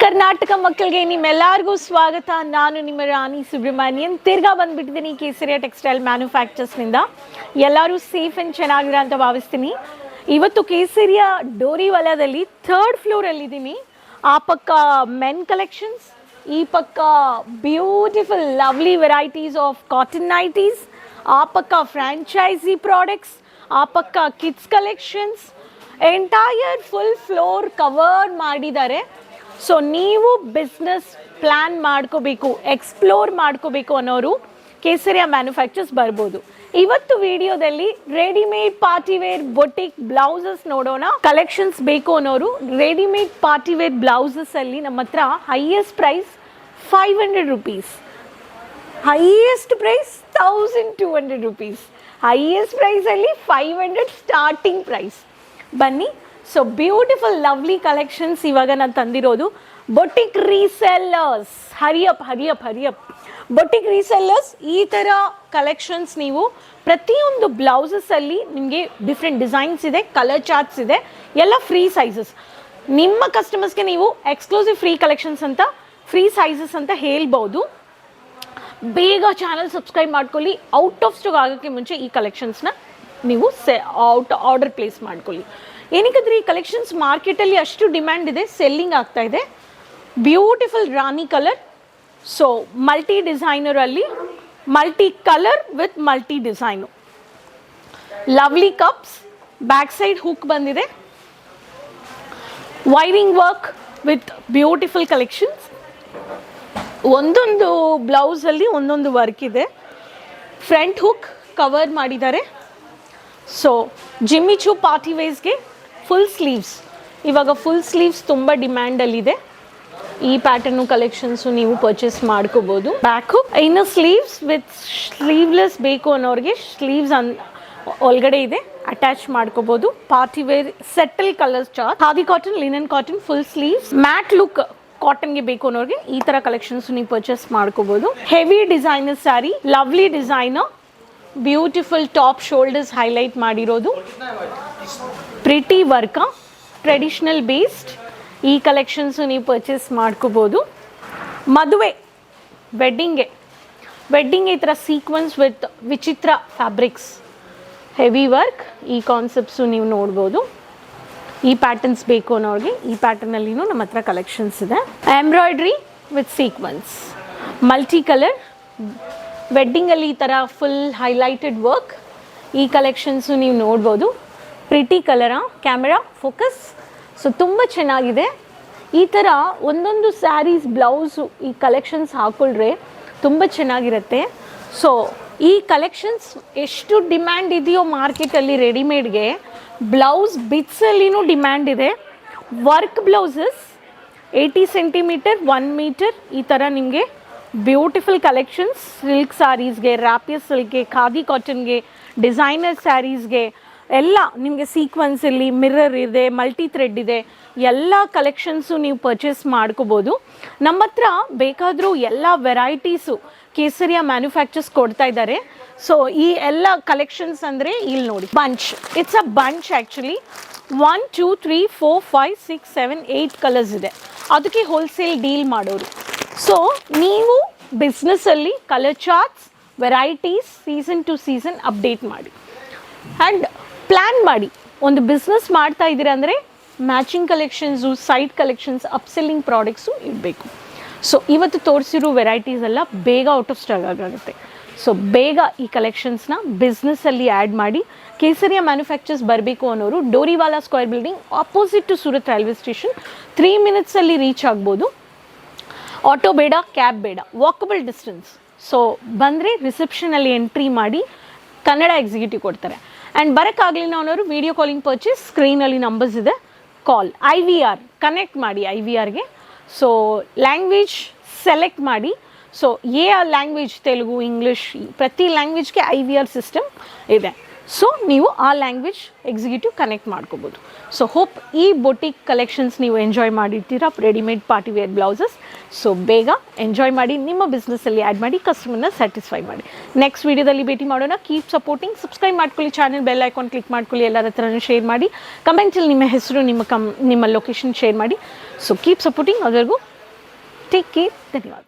ಕರ್ನಾಟಕ ಮಕ್ಕಳಿಗೆ ನಿಮ್ಮೆಲ್ಲರಿಗೂ ಸ್ವಾಗತ. ನಾನು ನಿಮ್ಮ ರಾಣಿ ಸುಬ್ರಹ್ಮಣ್ಯನ್ ತಿರ್ಗಾ ಬಂದ್ಬಿಟ್ಟಿದ್ದೀನಿ ಕೇಸರಿಯ ಟೆಕ್ಸ್ಟೈಲ್ ಮ್ಯಾನುಫ್ಯಾಕ್ಚರ್ಸ್ನಿಂದ. ಎಲ್ಲರೂ ಸೇಫ್ ಆ್ಯಂಡ್ ಚೆನ್ನಾಗಿರ ಅಂತ ಭಾವಿಸ್ತೀನಿ. ಇವತ್ತು ಕೇಸರಿಯ ಡೋರಿವಾಲಾದಲ್ಲಿ 3rd ಫ್ಲೋರಲ್ಲಿದ್ದೀನಿ. ಆ ಪಕ್ಕ ಮೆನ್ ಕಲೆಕ್ಷನ್ಸ್, ಈ ಪಕ್ಕ beautiful lovely varieties of cotton nighties, ಆ ಪಕ್ಕ ಫ್ರ್ಯಾಂಚೈಸಿ ಪ್ರಾಡಕ್ಟ್ಸ್, ಆ ಪಕ್ಕ kids collections, entire full floor cover ಮಾಡಿದ್ದಾರೆ. ಸೊ ನೀವು ಬಿಸ್ನೆಸ್ ಪ್ಲ್ಯಾನ್ ಮಾಡ್ಕೋಬೇಕು, ಎಕ್ಸ್ಪ್ಲೋರ್ ಮಾಡ್ಕೋಬೇಕು ಅನ್ನೋರು ಕೇಸರಿಯ ಮ್ಯಾನುಫ್ಯಾಕ್ಚರ್ಸ್ ಬರ್ಬೋದು. ಇವತ್ತು ವಿಡಿಯೋದಲ್ಲಿ ರೆಡಿಮೇಡ್ ಪಾರ್ಟಿವೇರ್ ಬೊಟಿಕ್ ಬ್ಲೌಸಸ್ ನೋಡೋಣ. ಕಲೆಕ್ಷನ್ಸ್ ಬೇಕು ಅನ್ನೋರು ರೆಡಿಮೇಡ್ ಪಾರ್ಟಿವೇರ್ ಬ್ಲೌಸಸ್ಸಲ್ಲಿ ನಮ್ಮ ಹತ್ರ highest price 500 rupees, highest price 1200 rupees, highest ಪ್ರೈಸಲ್ಲಿ 500 ಸ್ಟಾರ್ಟಿಂಗ್ ಪ್ರೈಸ್. ಬನ್ನಿ. ಸೊ ಬ್ಯೂಟಿಫುಲ್ ಲವ್ಲಿ ಕಲೆಕ್ಷನ್ಸ್ ಇವಾಗ ನಾನು ತಂದಿರೋದು. Boutique resellers, ಹರಿಯಪ್ boutique resellers. ಈ ಥರ ಕಲೆಕ್ಷನ್ಸ್ ನೀವು ಪ್ರತಿಯೊಂದು ಬ್ಲೌಸಸ್ಸಲ್ಲಿ ನಿಮಗೆ ಡಿಫ್ರೆಂಟ್ ಡಿಸೈನ್ಸ್ ಇದೆ, ಕಲರ್ ಚಾರ್ಟ್ಸ್ ಇದೆ, ಎಲ್ಲ ಫ್ರೀ ಸೈಜಸ್. ನಿಮ್ಮ ಕಸ್ಟಮರ್ಸ್ಗೆ ನೀವು ಎಕ್ಸ್ಕ್ಲೂಸಿವ್ ಫ್ರೀ ಕಲೆಕ್ಷನ್ಸ್ ಅಂತ, ಫ್ರೀ ಸೈಜಸ್ ಅಂತ ಹೇಳ್ಬೋದು. ಬೇಗ ಚಾನಲ್ ಸಬ್ಸ್ಕ್ರೈಬ್ ಮಾಡ್ಕೊಳ್ಳಿ. ಔಟ್ ಆಫ್ ಸ್ಟಾಕ್ ಆಗೋಕ್ಕೆ ಮುಂಚೆ ಈ ಕಲೆಕ್ಷನ್ಸ್ನ ನೀವು ಆರ್ಡರ್ ಪ್ಲೇಸ್ ಮಾಡ್ಕೊಳ್ಳಿ. ಏನಕ್ಕಂದ್ರೆ ಈ ಕಲೆಕ್ಷನ್ಸ್ ಮಾರ್ಕೆಟಲ್ಲಿ ಅಷ್ಟು ಡಿಮ್ಯಾಂಡ್ ಇದೆ, ಸೆಲ್ಲಿಂಗ್ ಆಗ್ತಾ ಇದೆ. Beautiful rani colour. So multi ಡಿಸೈನರಲ್ಲಿ multi colour with multi design. Lovely cups, back side hook ಬಂದಿದೆ, wiring work with beautiful collections. ಒಂದೊಂದು ಬ್ಲೌಸಲ್ಲಿ ಒಂದೊಂದು ವರ್ಕ್ ಇದೆ. ಫ್ರಂಟ್ ಹುಕ್ ಕವರ್ ಮಾಡಿದ್ದಾರೆ. ಸೊ ಜಿಮ್ಮಿಚು ಪಾರ್ಟಿ ವೇಸ್ಗೆ ಫುಲ್ ಸ್ಲೀವ್ಸ್. ಇವಾಗ ಫುಲ್ ಸ್ಲೀವ್ಸ್ ತುಂಬ ಡಿಮ್ಯಾಂಡಲ್ಲಿದೆ. ಈ ಪ್ಯಾಟರ್ನು ಕಲೆಕ್ಷನ್ಸು ನೀವು ಪರ್ಚೇಸ್ ಮಾಡ್ಕೋಬೋದು. ಬ್ಯಾಕು ಇನ್ನು ಸ್ಲೀವ್ಸ್ ವಿತ್ ಸ್ಲೀವ್ಲೆಸ್ ಬೇಕು ಅನ್ನೋರಿಗೆ ಸ್ಲೀವ್ಸ್ ಒಳಗಡೆ ಇದೆ, ಅಟ್ಯಾಚ್ ಮಾಡ್ಕೋಬೋದು. Party wear subtle colours chart, khadi cotton, linen cotton, full sleeves. Matte look ಕಾಟನ್ಗೆ ಬೇಕು ಅನ್ನೋರಿಗೆ ಈ ಥರ ಕಲೆಕ್ಷನ್ಸ್ ನೀವು ಪರ್ಚೇಸ್ ಮಾಡ್ಕೋಬೋದು. Heavy designer sari, lovely designer, beautiful top shoulders highlight ಮಾಡಿರೋದು, ಪ್ರಿಟಿ ವರ್ಕ, ಟ್ರೆಡಿಷ್ನಲ್ ಬೇಸ್ಡ್. ಈ ಕಲೆಕ್ಷನ್ಸು ನೀವು ಪರ್ಚೇಸ್ ಮಾಡ್ಕೋಬೋದು. ಮದುವೆ ವೆಡ್ಡಿಂಗ್ ಈ ಥರ ಸೀಕ್ವೆನ್ಸ್ ವಿತ್ ವಿಚಿತ್ರ ಫ್ಯಾಬ್ರಿಕ್ಸ್, ಹೆವಿ ವರ್ಕ್, ಈ ಕಾನ್ಸೆಪ್ಟ್ಸು ನೀವು ನೋಡ್ಬೋದು. ಈ ಪ್ಯಾಟರ್ನ್ಸ್ ಬೇಕು ಅನ್ನೋರಿಗೆ ಈ ಪ್ಯಾಟರ್ನಲ್ಲಿನೂ ನಮ್ಮ ಹತ್ರ ಕಲೆಕ್ಷನ್ಸ್ ಇದೆ. Embroidery with sequins, multi colour, ವೆಡ್ಡಿಂಗಲ್ಲಿ ಈ ಥರ ಫುಲ್ ಹೈಲೈಟೆಡ್ ವರ್ಕ್. ಈ ಕಲೆಕ್ಷನ್ಸು ನೀವು ನೋಡ್ಬೋದು. ಪ್ರಿಟಿ ಕಲರಾ, ಕ್ಯಾಮೆರಾ ಫೋಕಸ್. ಸೊ ತುಂಬ ಚೆನ್ನಾಗಿದೆ. ಈ ಥರ ಒಂದೊಂದು ಸ್ಯಾರೀಸ್ ಬ್ಲೌಸು ಈ ಕಲೆಕ್ಷನ್ಸ್ ಹಾಕ್ಕೊಳ್ರೆ ತುಂಬ ಚೆನ್ನಾಗಿರುತ್ತೆ. ಸೊ ಈ ಕಲೆಕ್ಷನ್ಸ್ ಎಷ್ಟು ಡಿಮ್ಯಾಂಡ್ ಇದೆಯೋ ಮಾರ್ಕೆಟಲ್ಲಿ ರೆಡಿಮೇಡ್ಗೆ, ಬ್ಲೌಸ್ ಬಿಟ್ಸಲ್ಲಿನೂ ಡಿಮ್ಯಾಂಡ್ ಇದೆ. ವರ್ಕ್ ಬ್ಲೌಸಸ್ 80 ಸೆಂಟಿಮೀಟರ್, 1 ಮೀಟರ್, ಈ ಥರ ನಿಮಗೆ ಬ್ಯೂಟಿಫುಲ್ ಕಲೆಕ್ಷನ್ಸ್. ಸಿಲ್ಕ್ ಸ್ಯಾರೀಸ್ಗೆ, ರ್ಯಾಪಿಯರ್ ಸಿಲ್ಕ್ಗೆ, ಖಾದಿ ಕಾಟನ್ಗೆ, ಡಿಸೈನರ್ ಸ್ಯಾರೀಸ್ಗೆ ಎಲ್ಲ ನಿಮಗೆ ಸೀಕ್ವೆನ್ಸಲ್ಲಿ ಮಿರರ್ ಇದೆ, ಮಲ್ಟಿ ಥ್ರೆಡ್ ಇದೆ, ಎಲ್ಲ ಕಲೆಕ್ಷನ್ಸು ನೀವು ಪರ್ಚೇಸ್ ಮಾಡ್ಕೋಬೋದು. ನಮ್ಮ ಹತ್ರ ಬೇಕಾದರೂ ಎಲ್ಲ ವೆರೈಟೀಸು ಕೇಸರಿಯ ಮ್ಯಾನುಫ್ಯಾಕ್ಚರ್ಸ್ ಕೊಡ್ತಾ ಇದ್ದಾರೆ. ಸೊ ಈ ಎಲ್ಲ ಕಲೆಕ್ಷನ್ಸ್ ಅಂದರೆ ಇಲ್ಲಿ ನೋಡಿ, bunch, it's a bunch actually. 1 2 3 4 5 6 7 8 colours ಇದೆ. ಅದಕ್ಕೆ ಹೋಲ್ಸೇಲ್ ಡೀಲ್ ಮಾಡೋರು. ಸೊ ನೀವು ಬಿಸ್ನೆಸ್ಸಲ್ಲಿ colour charts, varieties season to season update ಮಾಡಿ ಆ್ಯಂಡ್ ಪ್ಲ್ಯಾನ್ ಮಾಡಿ. ಒಂದು ಬಿಸ್ನೆಸ್ ಮಾಡ್ತಾ ಇದ್ದೀರಾ ಅಂದರೆ matching collections, side collections, upselling products ಇರಬೇಕು. ಸೊ ಇವತ್ತು ತೋರಿಸಿರೋ ವೆರೈಟೀಸ್ ಎಲ್ಲ ಬೇಗ ಔಟ್ ಆಫ್ ಸ್ಟಾಕ್ ಆಗುತ್ತೆ. ಸೊ ಬೇಗ ಈ ಕಲೆಕ್ಷನ್ಸ್ನ ಬಿಸ್ನೆಸ್ಸಲ್ಲಿ ಆ್ಯಡ್ ಮಾಡಿ. ಕೇಸರಿಯ ಮ್ಯಾನುಫ್ಯಾಕ್ಚರ್ಸ್ ಬರಬೇಕು ಅನ್ನೋರು Doriwala square building opposite to Surat railway station, 3 ಮಿನಿಟ್ಸಲ್ಲಿ ರೀಚ್ ಆಗ್ಬೋದು. ಆಟೋ ಬೇಡ, ಕ್ಯಾಬ್ ಬೇಡ, ವಾಕಬಲ್ ಡಿಸ್ಟೆನ್ಸ್. ಸೊ ಬಂದರೆ ರಿಸೆಪ್ಷನಲ್ಲಿ ಎಂಟ್ರಿ ಮಾಡಿ ಕನ್ನಡ ಎಕ್ಸಿಕ್ಯೂಟಿವ್ ಕೊಡ್ತಾರೆ. ಆ್ಯಂಡ್ ಬರೋಕ್ಕಾಗಲಿಲ್ಲ ಅನ್ನೋರು ವೀಡಿಯೋ ಕಾಲಿಂಗ್ ಪರ್ಚೇಸ್, ಸ್ಕ್ರೀನಲ್ಲಿ ನಂಬರ್ಸ್ ಇದೆ, ಕಾಲ್. IVR ಕನೆಕ್ಟ್ ಮಾಡಿ IVRಗೆ. ಸೊ ಲ್ಯಾಂಗ್ವೇಜ್ ಸೆಲೆಕ್ಟ್ ಮಾಡಿ. ಸೊ ಲ್ಯಾಂಗ್ವೇಜ್ ತೆಲುಗು, ಇಂಗ್ಲೀಷ್, ಪ್ರತಿ ಲ್ಯಾಂಗ್ವೇಜ್ಗೆ IVR ಸಿಸ್ಟಮ್ ಇದೆ. ಸೊ ನೀವು ಆ ಲ್ಯಾಂಗ್ವೇಜ್ ಎಕ್ಸಿಕ್ಯೂಟಿವ್ ಕನೆಕ್ಟ್ ಮಾಡ್ಕೋಬೋದು. ಸೊ ಹೋಪ್ ಈ ಬೊಟಿಕ್ ಕಲೆಕ್ಷನ್ಸ್ ನೀವು ಎಂಜಾಯ್ ಮಾಡಿರ್ತೀರಾ. ರೆಡಿಮೇಡ್ ಪಾರ್ಟಿವೇರ್ ಬ್ಲೌಸಸ್ ಸೊ ಬೇಗ ಎಂಜಾಯ್ ಮಾಡಿ, ನಿಮ್ಮ ಬಿಸ್ನೆಸ್ಸಲ್ಲಿ ಆ್ಯಡ್ ಮಾಡಿ, ಕಸ್ಟಮರ್ನ ಸ್ಯಾಟಿಸ್ಫೈ ಮಾಡಿ. ನೆಕ್ಸ್ಟ್ ವೀಡಿಯೋದಲ್ಲಿ ಭೇಟಿ ಮಾಡೋಣ. ಕೀಪ್ ಸಪೋರ್ಟಿಂಗ್, ಸಬ್ಸ್ಕ್ರೈಬ್ ಮಾಡ್ಕೊಳ್ಳಿ ಚಾನಲ್, ಬೆಲ್ ಐಕಾನ್ ಕ್ಲಿಕ್ ಮಾಡ್ಕೊಳ್ಳಿ, ಎಲ್ಲರ ಹತ್ರನೂ ಶೇರ್ ಮಾಡಿ, ಕಮೆಂಟಲ್ಲಿ ನಿಮ್ಮ ಹೆಸರು, ನಿಮ್ಮ ಲೊಕೇಶನ್ ಶೇರ್ ಮಾಡಿ. So keep supporting. ಅದರಿಗೂ ಟೇಕ್ ಕೇರ್. ಧನ್ಯವಾದ.